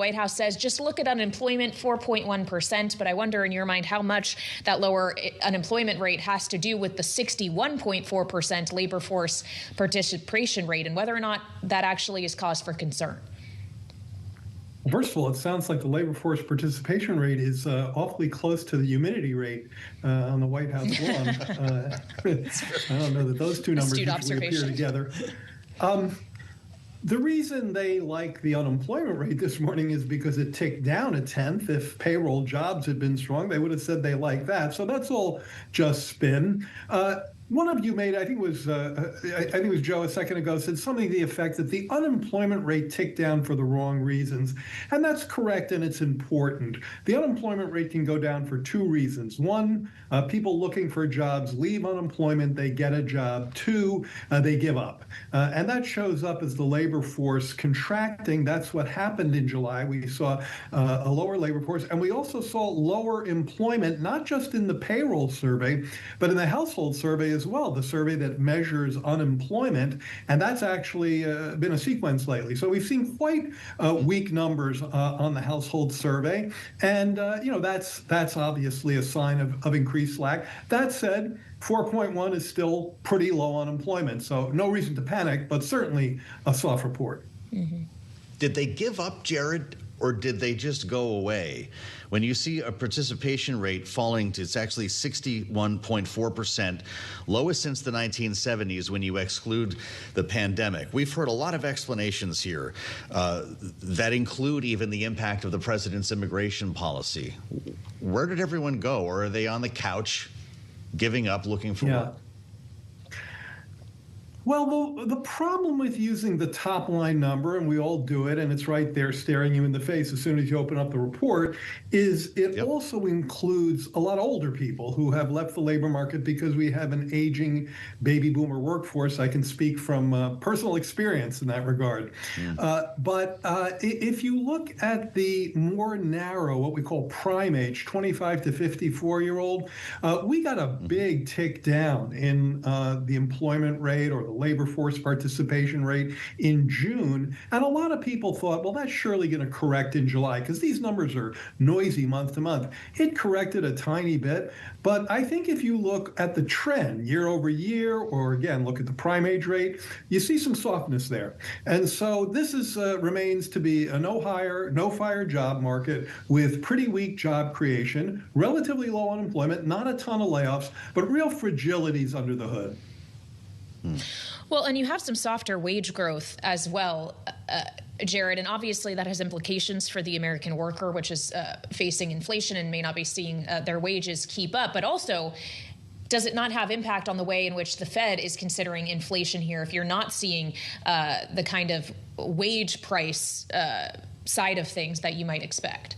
White House says just look at unemployment, 4.1%. But I wonder in your mind how much that lower unemployment rate has to do with the 61.4% labor force participation rate and whether or not that actually is cause for concern. First of all, it sounds like the labor force participation rate is awfully close to the humidity rate on the White House lawn. I don't know that those two numbers usually appear together. The reason they like the unemployment rate this morning is because it ticked down a tenth. If payroll jobs had been strong, they would have said they like that. So that's all just spin. One of you made, I think it was Joe a second ago, said something to the effect that the unemployment rate ticked down for the wrong reasons. And that's correct, and it's important. The unemployment rate can go down for two reasons. One, people looking for jobs leave unemployment, they get a job. Two, they give up. And that shows up as the labor force contracting. That's what happened in July. We saw a lower labor force, and we also saw lower employment, not just in the payroll survey, but in the household survey as well, the survey that measures unemployment, and that's actually been a sequence lately. So we've seen quite weak numbers on the household survey, and that's obviously a sign of increased slack. That said, 4.1 is still pretty low unemployment, so no reason to panic, but certainly a soft report. Mm-hmm. Did they give up, Jared, or did they just go away? When you see a participation rate falling to, it's actually 61.4%, lowest since the 1970s when you exclude the pandemic. We've heard a lot of explanations here that include even the impact of the president's immigration policy. Where did everyone go? Or are they on the couch giving up, looking for work? Well, the problem with using the top line number, and we all do it, and it's right there staring you in the face as soon as you open up the report, is it also includes a lot of older people who have left the labor market because we have an aging baby boomer workforce. I can speak from personal experience in that regard. But if you look at the more narrow, what we call prime age, 25 to 54-year-old, we got a big tick down in the employment rate or the labor force participation rate in June. And a lot of people thought, well, that's surely going to correct in July because these numbers are noisy month to month. It corrected a tiny bit. But I think if you look at the trend year over year, or again, look at the prime age rate, you see some softness there. And so this remains to be a no hire, no fire job market with pretty weak job creation, relatively low unemployment, not a ton of layoffs, but real fragilities under the hood. Well, and you have some softer wage growth as well, Jared, and obviously that has implications for the American worker, which is facing inflation and may not be seeing their wages keep up. But also, does it not have impact on the way in which the Fed is considering inflation here if you're not seeing the kind of wage price side of things that you might expect?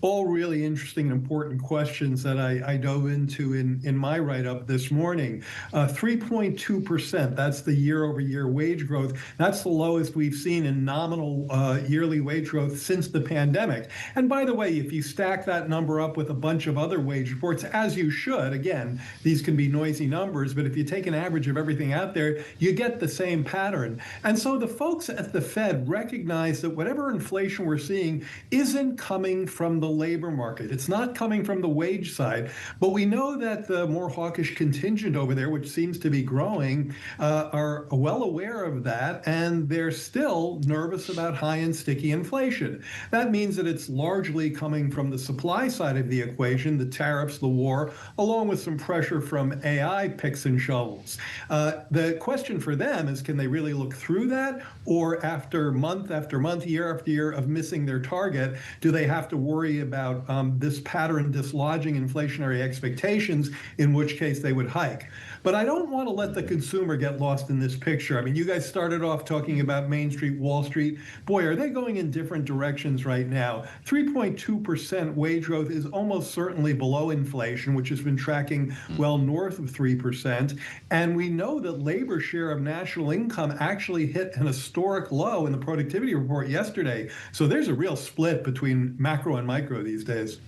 All really interesting and important questions that I dove into in my write-up this morning. 3.2%, that's the year-over-year wage growth. That's the lowest we've seen in nominal yearly wage growth since the pandemic. And by the way, if you stack that number up with a bunch of other wage reports, as you should, again, these can be noisy numbers, but if you take an average of everything out there, you get the same pattern. And so the folks at the Fed recognize that whatever inflation we're seeing isn't coming from the labor market. It's not coming from the wage side, but we know that the more hawkish contingent over there, which seems to be growing, are well aware of that, and they're still nervous about high and sticky inflation. That means that it's largely coming from the supply side of the equation, the tariffs, the war, along with some pressure from AI picks and shovels. The question for them is, can they really look through that? Or after month, year after year of missing their target, do they have to worry about this pattern dislodging inflationary expectations, in which case they would hike? But I don't want to let the consumer get lost in this picture. I mean, you guys started off talking about Main Street, Wall Street. Boy, are they going in different directions right now. 3.2% wage growth is almost certainly below inflation, which has been tracking well north of 3%. And we know that labor share of national income actually hit an historic low in the productivity report yesterday. So there's a real split between macro and micro these days.